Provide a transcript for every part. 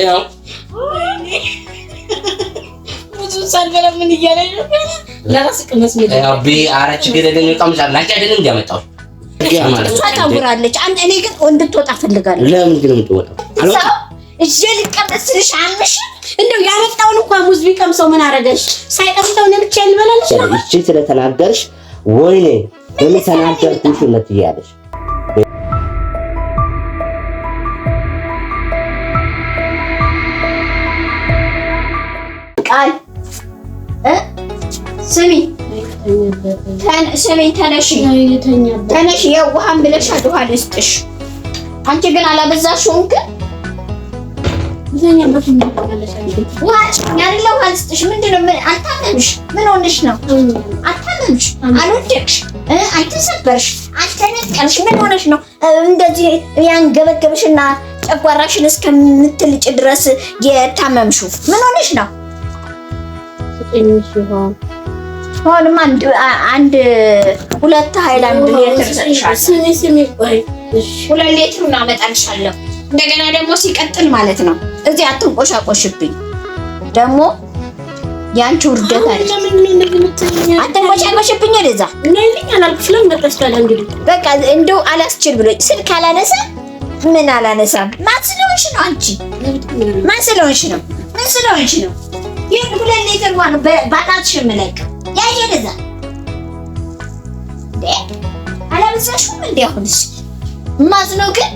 ያው ብዙ ሳልበላ ምን እያለኝ ነው? ለራስህ ቅመስ ነው። ያው አረች ገደለኝ ቀምጫላ አይደለም እንዲያመጣው እሷ ታውራለች። እኔ ግን እንድትወጣ ፈልጋለሁ። ለምን ግን የምትወጣው? እጄ ልቀመስልሽ አልሽ። እንደው ያመጣውን እንኳን ሙዝ ቢቀምሰው ምን አረገሽ? ሳይቀምሰው ነው ብቻ ልበላልሽ። እቺ ስለተናገርሽ ወይኔ በምን ተናገርኩሽ ለትያለሽ ቃል ስሚ ተነሽ የውሃን ብለሻል። ውሃ ልስጥሽ። አንቺ ግን አላበዛሽውም። ግን ውሃ ልስጥሽ። ምንድን ነው? አልታመምሽ? ምን ሆነሽ ነው? አልታመምሽ? አልወደቅሽ? አልተሰበርሽ? አልተነቀልሽ? ምን ሆነሽ ነው እንደዚህ ያንገበገብሽና ጨጓራሽን እስከምትልጭ ድረስ የታመምሽው? ምን ሆነሽ ነው? አሁንም አንድ ሁለት ሃይላንድ ሊትር ሰጥሻለሁ። ሁለት ሊትር እናመጣልሻለሁ። እንደገና ደግሞ ሲቀጥል ማለት ነው እዚህ አትንቆሻቆሽብኝ። ደግሞ ያንቺ ውርደት አለ። አትንቆሻቆሽብኝ። ወደዛ በቃ እንደው አላስችል ብሎኝ ስልክ አላነሳ ምን አላነሳም። ማን ስለሆንሽ ነው አንቺ? ማን ስለሆንሽ ነው? ምን ስለሆንሽ ነው? ይሄን ሁለት ሊትር ዋን ባጣትሽ ምለቅ ያየ ለዛ አላበዛሽም እንዴ? አሁንስ ማዝነው ግን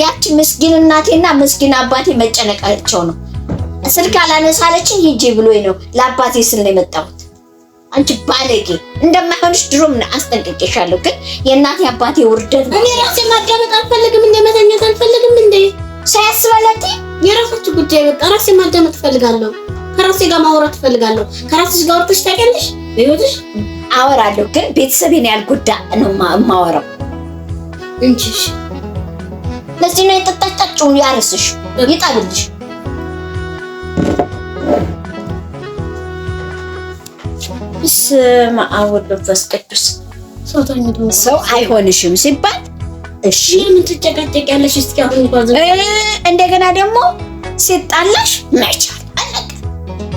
ያቺ ምስኪን እናቴና ምስኪን አባቴ መጨነቃቸው ነው። ስልክ አላነሳለችኝ ሂጂ ብሎኝ ነው ለአባቴ ስል ነው የመጣሁት። አንቺ ባለጌ እንደማይሆንሽ ድሮም አስጠንቅቄሻለሁ። ግን የእናቴ አባቴ ውርደት እኔ ራሴ ማዳመጥ አልፈልግም። እንደ መተኛት አልፈልግም። እንደ ሳያስበለቲ የራሳችሁ ጉዳይ በቃ ራሴ ማዳመጥ እፈልጋለሁ። ከራሴ ጋር ማውራት እፈልጋለሁ። ከራስሽ ጋር ወጥተሽ ታውቂያለሽ? በህይወትሽ አወራለሁ፣ ግን ቤተሰቤን ያልጎዳ ነው የማወራው እንጂ ለዚህ ነው የጠጣጫችሁ ያርስሽ ይጣልልሽ። በስመ አብ ወወልድ ወመንፈስ ቅዱስ። ሰው አይሆንሽም ሲባል እሺ ምን ትጨቃጨቂያለሽ? እስኪ አሁን እንኳን እንደገና ደግሞ ሲጣላሽ መቻል አለቀ።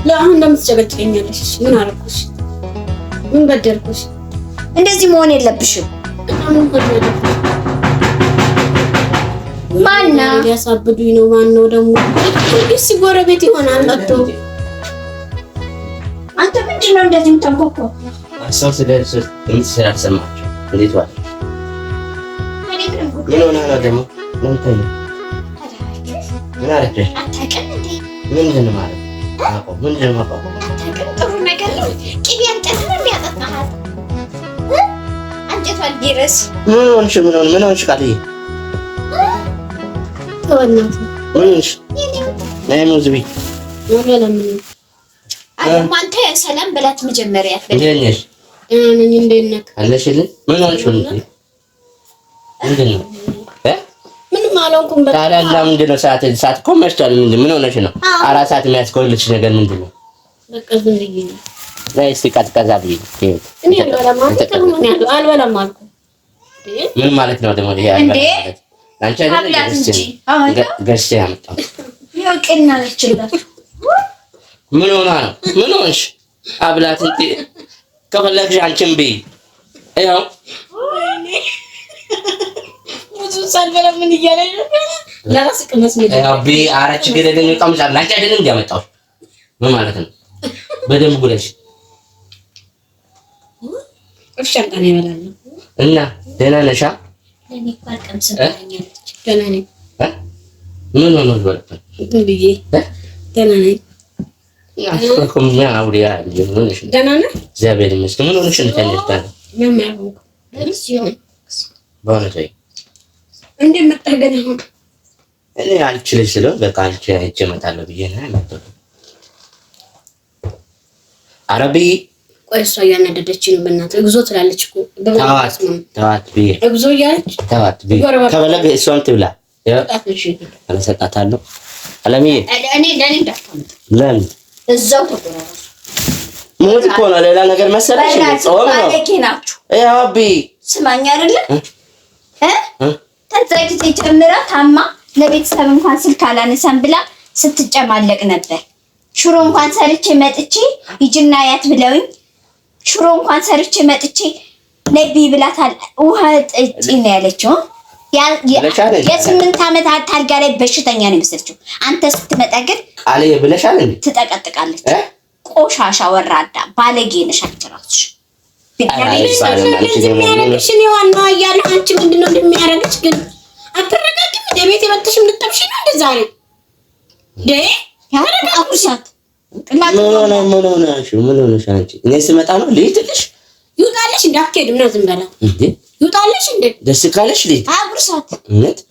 ለአሁን እንደምትጨቃጨቂኛለሽ? ምን አደረኩሽ? ምን በደልኩሽ? እንደዚህ መሆን የለብሽም። ማና ያሳብዱኝ ነው? ማን ነው ደግሞ? እሺ ጎረቤት ይሆናል መጥቶ። አንተ ምንድን ነው እንደዚህ የምታንኳኳ? ሰው ስለዚህ እንስራ ሰማችሁ? እንዴት ዋል? ምን ሆነ ነው ደግሞ? ምን ታየ? ምን አረፈሽ? አታውቅም እንዴ? ምንድን ነው ማለት? አቆ ምንድን ነው ማለት? አታውቅም? ጥሩ ነገር ነው። ቅቤ አንጠት ነው የሚያጠጣሃት። አንጀቷን ቢረስ ምን ሆንሽ? ምን ሆንሽ? ቃልዬ ተወናት። ምን ሆንሽ? ነይ ሙዝቢ አንተ ሰላም በላት መጀመሪያ። እንዴት ነሽ? እንዴት ነህ? አለሽልኝ? ምን ሆንሽ? ምንድን ነው? ምንም አልሆንኩም። ታዲያ ለምንድን ነው ሰዓት እኮ መሽቷል። ምን ሆነሽ ነው? አራት ሰዓት የሚያስቆይልሽ ነገር ምንድን ነው? በቃ ዝም ብዬ ነው። ላይ እስኪ ቀዝቀዝ አድርጊ። እኔ አልበላም አልኩ። ምን ማለት ነው ደግሞ? እንዴ አንቺ ገዝቼ ያመጣሁት ይወቅና ነችላት። ምን ሆና ነው? ምን ሆንሽ? አብላት እንዴ ከፈለግሽ አንቺም ብይ። ይኸው ብዙ ሳልበላ ምን እያለኝ ነው? ለራስህ ቅመስ ነው። ያው ብይ አረች ገደለኝ ቀምጫላ አይደለም እንዲያመጣው ምን ማለት ነው? በደንብ ጉለሽ እፍሻንታን ይበላል እና ደህና ነሽ? ለኔ ቋርቀም ሰማኛለች። ደህና ነኝ። ምን ሆኖ ወጣ? ብዬ ደህና ነኝ። አስቆም ምን አውሪያ ልጅ ደህና ነህ? እግዚአብሔር ይመስገን። ምን ሆነሽ ነው ታነስታለ? ምን ያለው ለምሲዮን በእውነት ወይ እንዴ መጣገና ነው? እኔ አልችልሽ ስለው በቃ አንቺ አይቼ እመጣለሁ ብዬ ነው ያመጣሁት። አረቢ ቆይ እሷ እያናደደችኝ ነው። በእናትህ እግዞ ትላለች እኮ ተዋት ብዬ እግዞ እያለች ተዋት ብዬ ከበለግ እሷን ትብላ እሰጣታለሁ። አለምዬ እኔ ለኔ እንዳታምጥ ለምን እዛው ተቆራረጡ። ሞት እኮ ነው ሌላ ነገር መሰለሽ? ጾም ነው ናችሁ። አቢ ስማኝ አይደለ ተንትራኪት ጨምራ ታማ ለቤተሰብ እንኳን ስልክ አላነሳም ብላ ስትጨማለቅ ነበር። ሽሮ እንኳን ሰርቼ መጥቼ ሂጂና ያት ብለውኝ ሽሮ እንኳን ሰርቼ መጥቼ ነቢ ብላታል። ውሃ ጠጪ ነው ያለችው። የ8 ዓመት አልጋ ላይ በሽተኛ ነው የመሰለችው። አንተ ስትመጣ ግን ቃሌ ብለሻል እንዴ? ትጠቀጥቃለች። ቆሻሻ ወራዳ ባለጌ ነሽ አንቺ እራስሽ። የሚያረግሽ ነው ዋናው እያለ አንቺ ምንድነው እንደሚያረግሽ ግን አትረጋግም። ቤት የመጥሽ ምንጠብሽ ነው እንደ ዛሬ አቁሳት ምን ሆነሽ አንቺ? እኔ ስመጣ ነው ልሂድልሽ? ይውጣልሽ እንዳትሄድም ነው ዝም በላ እንዴ ይውጣልሽ እንዴ? ደስ ካለሽ ልሂድ። አጉርሳት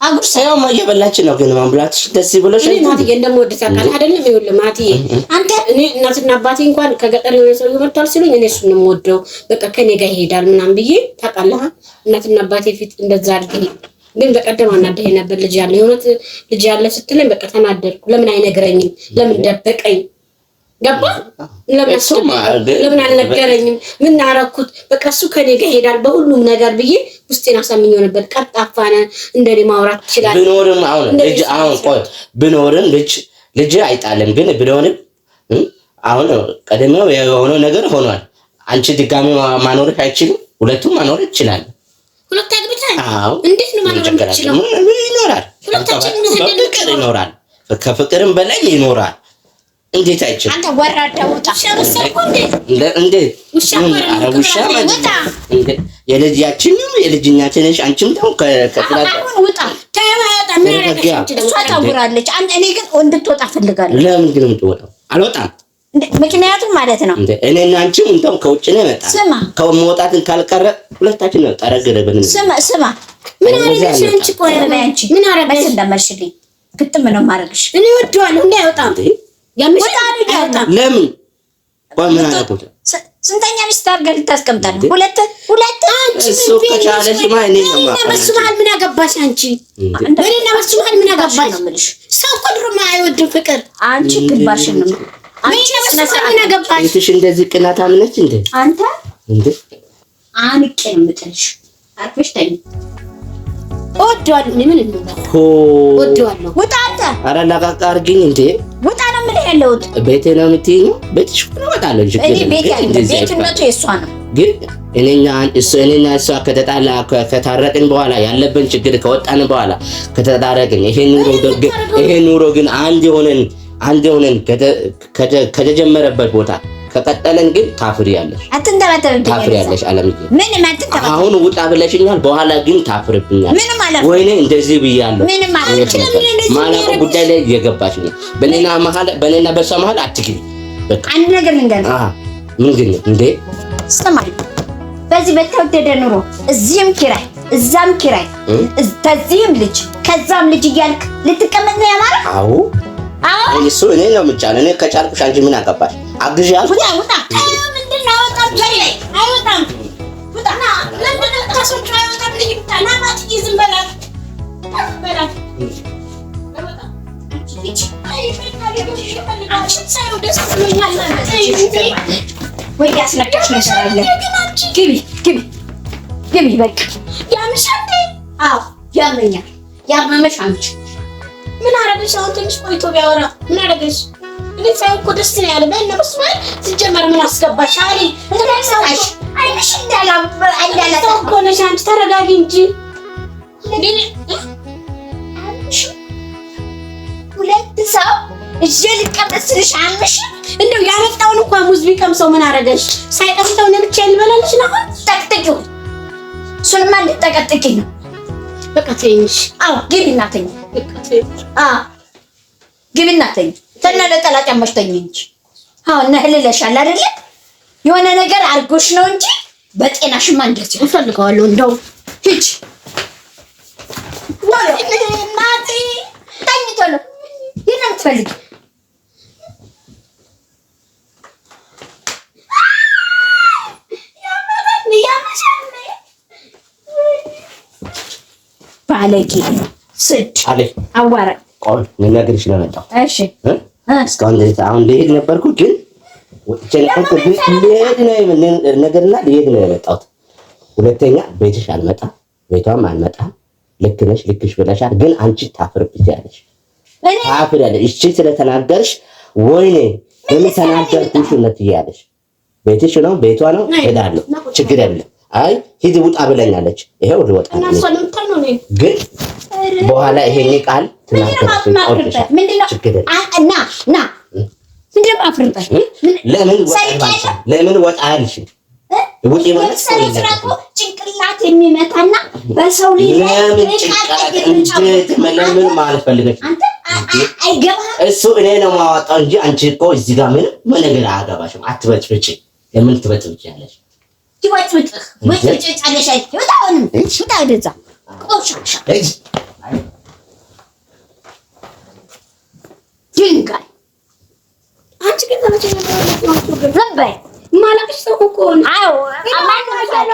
አጉርሳት። ያው እየበላች ነው ግን ማምብላትሽ ደስ ብሎሽ እኔ ማትዬ እንደምወድሽ ታውቃለህ አይደለም? ይኸውልህ ማትዬ አንተ እኔ እናትና አባቴ እንኳን ከገጠር የሆነ ሰው ይመጣል ሲሉኝ እኔ እሱን ነው የምወደው በቃ ከኔ ጋር ይሄዳል ምናምን ብዬ ታውቃለህ። እናትና አባቴ ፊት እንደዛ አድርጌ ግን በቀደም አናደህ ነበር። ልጅ ያለ የሆነት ልጅ ያለ ስትለኝ በቃ ተናደድኩ። ለምን አይነግረኝም? ለምን ደበቀኝ? ገባ? ለምን አልነገረኝም? ምን አደረኩት? በቃ እሱ ከኔ ጋር ይሄዳል በሁሉም ነገር ብዬ ውስጤን አሳምኜው ነበር። ቀጣፋ ነህ እንደኔ ማውራት ይችላል። ብኖርም አሁን ቆይ ብኖርም ልጅ አይጣልም። ግን ብኖርም አሁን ቀደመው የሆነው ነገር ሆኗል። አንቺ ድጋሚ ማኖር አይችልም። ሁለቱም ማኖር ይችላል። ሁለት አግብተን አዎ እንዴት ነው ማኖር የምትችለው? ይኖራል። ሁለታችን ይኖራል። ከፍቅርም በላይ ይኖራል። እንዴት አይችልም? አንተ ወራዳ ወጣ ሸርሰኩ እንዴ ውሻ ማለት እንዴ የልጅያችንም የልጅኛችን ነሽ። አንቺም ተው ከፍላት ወጣ ተያያጣ ምን ያረጋግጥ እሷ ታውራለች። እኔ ግን እንድትወጣ ፈልጋለሁ። ለምን ግን የምትወጣው? አልወጣም። ምክንያቱም ማለት ነው እኔና አንቺም እንተው ከውጭ ነው መጣ ከመውጣትን ካልቀረ ሁለታችን ነው ጠረገደብን። ስማ ምን አረጋግሽ? አንቺ ቆይ አንቺ ምን አረጋግሽ? እንደማልሽልኝ ግጥም ነው ማረግሽ። እኔ ወደዋለሁ እንዳይወጣም ለምን ምን አደረኩት? ስንተኛ ሚስት አድርገህ ልታስቀምጣለህ? ሁለት አንቺ እሱ ከቻለሽ ማን ነው በሱ መሀል ምን አገባሽ አንቺ? እኔና በሱ መሀል ምን አገባሽ ነው የምልሽ። ሰው ድሮም አይወድም ፍቅር። አንቺ ግባሽን ነው አንቺ ምን አገባሽ? እሺ እንደዚህ ቅናታም ነች እንዴ አንተ? እንዴ አንቄ ነው የምጥልሽ። አርፈሽ ተኝ። ወደዋለሁ ምን እንደሆነ ወደዋለሁ። ውጣ አንተ። ኧረ ለቃቃ አድርጊኝ እንዴ ውጣ ነው የምልህ ያለሁት። ቤቴ ነው የምትይኝ? ቤትሽ ነው እወጣለሁ እንጂ ቤትነቱ የእሷ ነው። ግን እኔና እሷ ከታረቅን በኋላ ያለብን ችግር ከወጣን በኋላ ከተታረቅን ይሄ ኑሮ ግን አንድ የሆነን ከተጀመረበት ቦታ ከቀጠለን ግን ታፍሪያለሽ። ታፍሪያለሽ አለምዬ። ምንም አትተባበል። አሁን ውጣ ብለሽኛል፣ በኋላ ግን ታፍርብኛል። ምንም ማለት ወይኔ እንደዚህ ብያለሁ። ምንም ማለት ማላውቅ ጉዳይ ላይ እየገባሽ ነው። በእኔና በሷ መሀል አትግቢ። በቃ አንድ ነገር ልንገርህ። ምን ግን እንዴ ስማኝ፣ በዚህ በተወደደ ኑሮ እዚህም ኪራይ እዛም ኪራይ ተዚህም ልጅ ከዛም ልጅ እያልክ ልትቀመጥ ነው ያማረህ? አዎ እሱ እኔ ነው የምቻለው። እኔ ከቻልኩሽ አንቺ ምን አገባሽ? አግዢ አልኩ። ውጣ ምንድን ነው? ወጣም ጀሪ ላይ አይወጣም። ውጣና ለምን ታሶቹ አይወጣም? ልጅ ብታና ማት ይዝም በላት በላት አይወጣም። አንቺ ሳይው ደስ ብሎኛል። ወይ ያስነካሽ ነገር አለ። ግቢ በቃ ያምሻል። አዎ ያመኛል። ያመመሽ አንቺ ምን አረገሽ? አሁን ትንሽ ቆይቶ ቢያወራ ምን አረገሽ? እኔ ሳይሆን እኮ ደስ ነው ያለ። በእነ በስመ አብ ሲጀመር ምን አስገባሽ? አይንሽ እንዳላ እኮ ነሽ አንቺ። ተረጋጊ እንጂ ሁለት ሰው እጄ ልቀመጥ ስልሽ አምሽ እንደው ያመጣውን እንኳን ሙዝ ቢቀምሰው ምን አረገሽ? ሳይቀምሰው ነው ብቻ ልበላለሽ ነው። ጠቅጥቂው እሱንማ እንድትጠቀጥቂ ነው። በቃ ተይኝሽ። አዎ ግቢ እናተኝ። ግቢ እናተኝ። ተነለጠላ ጨመሽ ተኝ እንጂ አሁን ነህልለሻል አይደለ? የሆነ ነገር አርጎሽ ነው እንጂ በጤናሽማ እንደዚህ እፈልገዋለሁ። እንደው ሂጂ እናቴ ተኝ ቶሎ። ይሄን ነው የምትፈልጊው? ባለጌ ስድ አዋራ ቆይ ልነግርሽ ነው የመጣሁት። እሺ እስካሁን አሁን ልሄድ ነበርኩ ግን ልሄድ ነው የመጣሁት። ሁለተኛ ቤትሽ አልመጣም፣ ቤቷም አልመጣም። ልክ ነሽ፣ ልክሽ ብለሻል። ግን አንቺ ታፍርብኛለሽ፣ ታፍሪያለሽ። እቺ ስለተናገርሽ ወይኔ ለምን ተናገርኩሽ ነው ትያለሽ። ቤትሽ ነው፣ ቤቷ ነው፣ ሄዳለሁ፣ ችግር የለም። አይ ሂድ ውጣ ብለኛለች፣ ይሄው ልወጣ ነው። ግን በኋላ ይሄን ቃል ተናገርሽ ምንድነው? ና ምንድነው አፍርበት? ለምን ወጣ አልሽ? ውጪ ማለት ጭንቅላት የሚመታና በሰው ልጅ ለምን ማለት ፈልገሽ? እሱ እኔ ነው የማወጣው እንጂ አንቺ እኮ እዚህ ጋር ምንም ነገር አያገባሽም። አትበጥብጪ። ለምን ትበጥብጪያለሽ? ድንጋይ አንቺ ግን ተመቸኝ ነበር። ማለቅሽ ሰው እኮ ነው። አዎ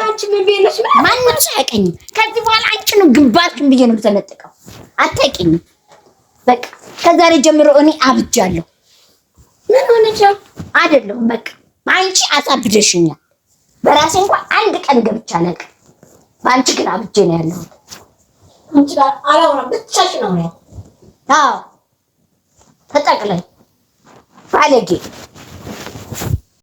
አንቺ ምን ቢልሽ ማንም ሰው አያውቀኝም። ከዚህ በኋላ አንቺ ነው ግንባርሽን ብዬ ነው የምተነጥቀው። አታውቂኝም። በቃ ከዛሬ ጀምሮ እኔ አብጃለሁ። ምን ሆነሽ? አይደለም በቃ አንቺ አሳብደሽኛል። በራሴ እንኳን አንድ ቀን ገብቻ አላውቅም። በአንቺ ግን አብጄ ነው ያለሁት። አንቺ ጋር አላወራም፣ ብቻሽን ነው። አዎ ተጠቅለይ ባለጌ